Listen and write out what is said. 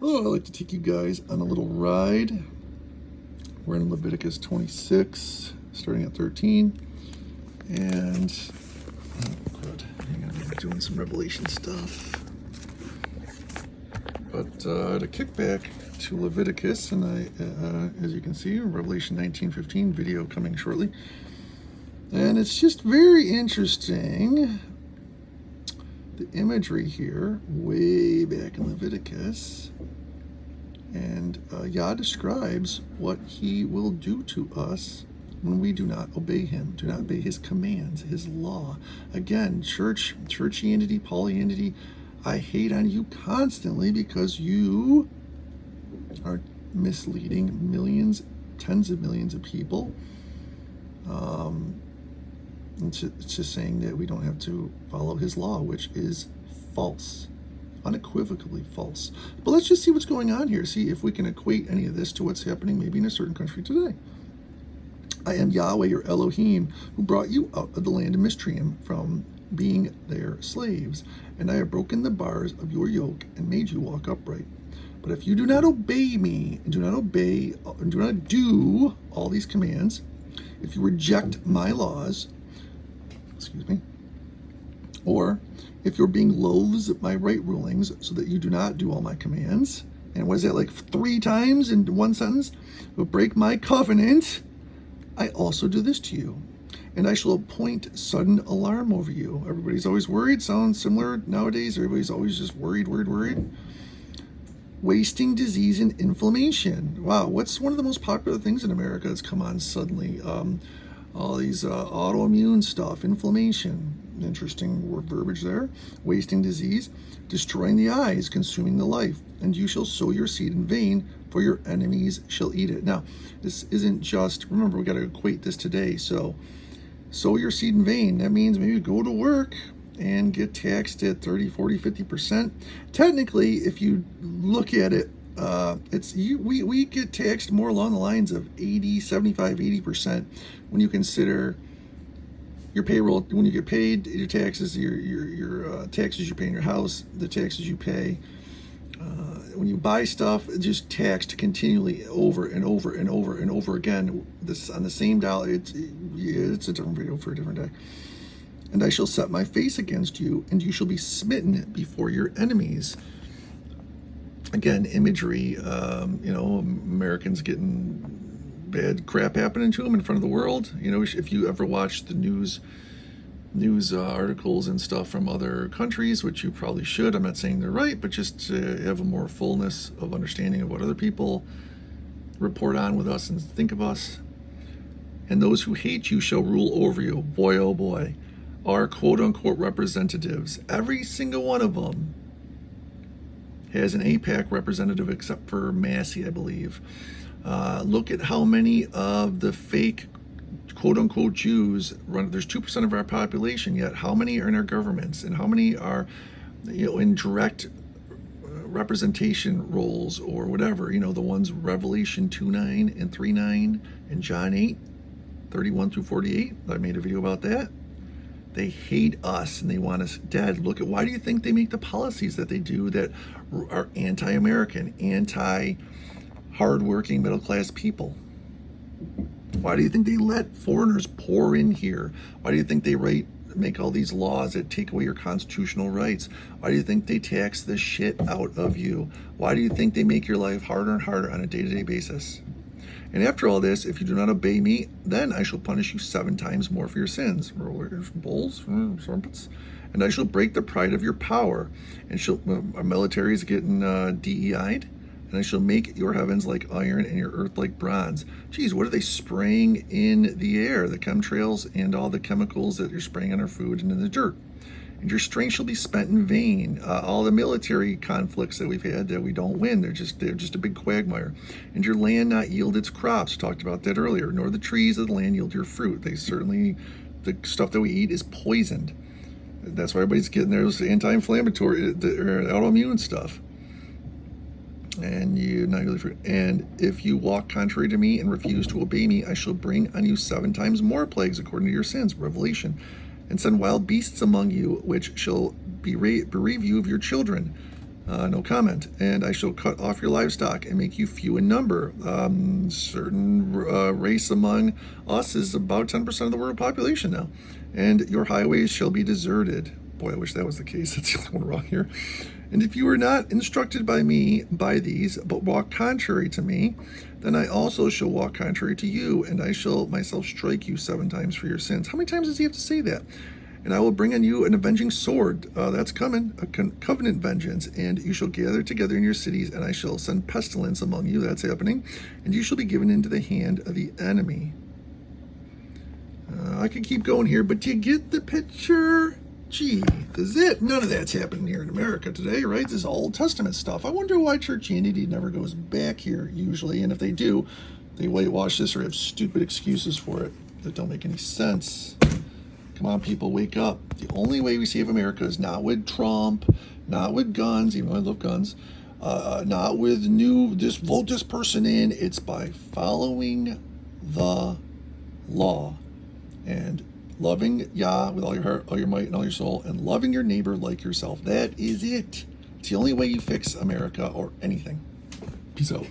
Oh, I'd like to take you guys on a little ride. We're in Leviticus 26, starting at 13. And, oh, crud. Hang on, I'm doing some Revelation stuff. But to kick back to Leviticus, and as you can see, Revelation 19:15 video coming shortly. And it's just very interesting, the imagery here, way back in Leviticus. And Yah describes what he will do to us when we do not obey him, do not obey his commands, his law. Again, churchianity, Paulianity, I hate on you constantly because you are misleading millions, tens of millions of people. It's just saying that we don't have to follow his law, which is false, unequivocally false. But let's just see what's going on here. See if we can equate any of this to what's happening maybe in a certain country today. I am Yahweh, your Elohim, who brought you out of the land of Mistream from being their slaves. And I have broken the bars of your yoke and made you walk upright. But if you do not obey me, and do not do all these commands, if you reject my laws, or if you're being loaths at my right rulings so that you do not do all my commands, and what is that, like 3 times in one sentence? But break my covenant, I also do this to you. And I shall appoint sudden alarm over you. Everybody's always worried. Sounds similar nowadays. Everybody's always just worried. Wasting, disease, and inflammation. Wow, what's one of the most popular things in America that's come on suddenly? All these autoimmune stuff, inflammation. Interesting verbiage there. Wasting, disease, destroying the eyes, consuming the life. And you shall sow your seed in vain, for your enemies shall eat it. Now, this isn't just, remember, we got to equate this today. So, sow your seed in vain. That means maybe go to work and get taxed at 30, 40, 50%. Technically, if you look at it, we get taxed more along the lines of 80, 75, 80% when you consider your payroll, when you get paid, your taxes, your taxes you pay in your house, the taxes you pay. When you buy stuff, it's just taxed continually over and over and over and over again. This on the same dollar. It's a different video for a different day. And I shall set my face against you, and you shall be smitten before your enemies. Again, imagery. Americans getting bad crap happening to them in front of the world. If you ever watch the news articles and stuff from other countries, which you probably should. I'm not saying they're right, but just to have a more fullness of understanding of what other people report on with us and think of us. And those who hate you shall rule over you. Boy, oh boy. Our quote-unquote representatives, every single one of them has an AIPAC representative except for Massey, I believe. Look at how many of the fake quote-unquote Jews run. There's 2% of our population, yet how many are in our governments, and how many are in direct representation roles or whatever, the ones Revelation 2:9 and 3:9 and John 8:31 through 48. I made a video about that. They hate us and they want us dead. Look at, why do you think they make the policies that they do that are anti-American, anti-hardworking middle-class people? Why do you think they let foreigners pour in here? Why do you think they make all these laws that take away your constitutional rights? Why do you think they tax the shit out of you? Why do you think they make your life harder and harder on a day-to-day basis? And after all this, if you do not obey me, then I shall punish you 7 times more for your sins. Bulls, serpents. And I shall break the pride of your power. And our military is getting DEI'd. And I shall make your heavens like iron and your earth like bronze. Geez, what are they spraying in the air? The chemtrails and all the chemicals that you're spraying on our food and in the dirt. And your strength shall be spent in vain. All the military conflicts that we've had that we don't win, they're just a big quagmire. And your land not yield its crops. Talked about that earlier. Nor the trees of the land yield your fruit. The stuff that we eat is poisoned. That's why everybody's getting those anti-inflammatory, autoimmune stuff. And you not really fruit. And if you walk contrary to me and refuse to obey me, I shall bring on you 7 times more plagues according to your sins. Revelation. And send wild beasts among you, which shall bereave you of your children. No comment. And I shall cut off your livestock and make you few in number. Certain race among us is about 10% of the world population now. And your highways shall be deserted. Boy, I wish that was the case. That's the only one wrong here. And if you were not instructed by me by these, but walk contrary to me, then I also shall walk contrary to you, and I shall myself strike you 7 times for your sins. How many times does he have to say that? And I will bring on you an avenging sword. That's coming, a covenant vengeance. And you shall gather together in your cities, and I shall send pestilence among you. That's happening. And you shall be given into the hand of the enemy. I could keep going here, but do you get the picture? Gee, is it? None of that's happening here in America today, right? This is Old Testament stuff. I wonder why Churchianity never goes back here, usually. And if they do, they whitewash this or have stupid excuses for it that don't make any sense. Come on, people, wake up. The only way we save America is not with Trump, not with guns, even though I love guns, not with just vote this person in. It's by following the law and loving Yah with all your heart, all your might, and all your soul, and loving your neighbor like yourself. That is it. It's the only way you fix America or anything. Peace out.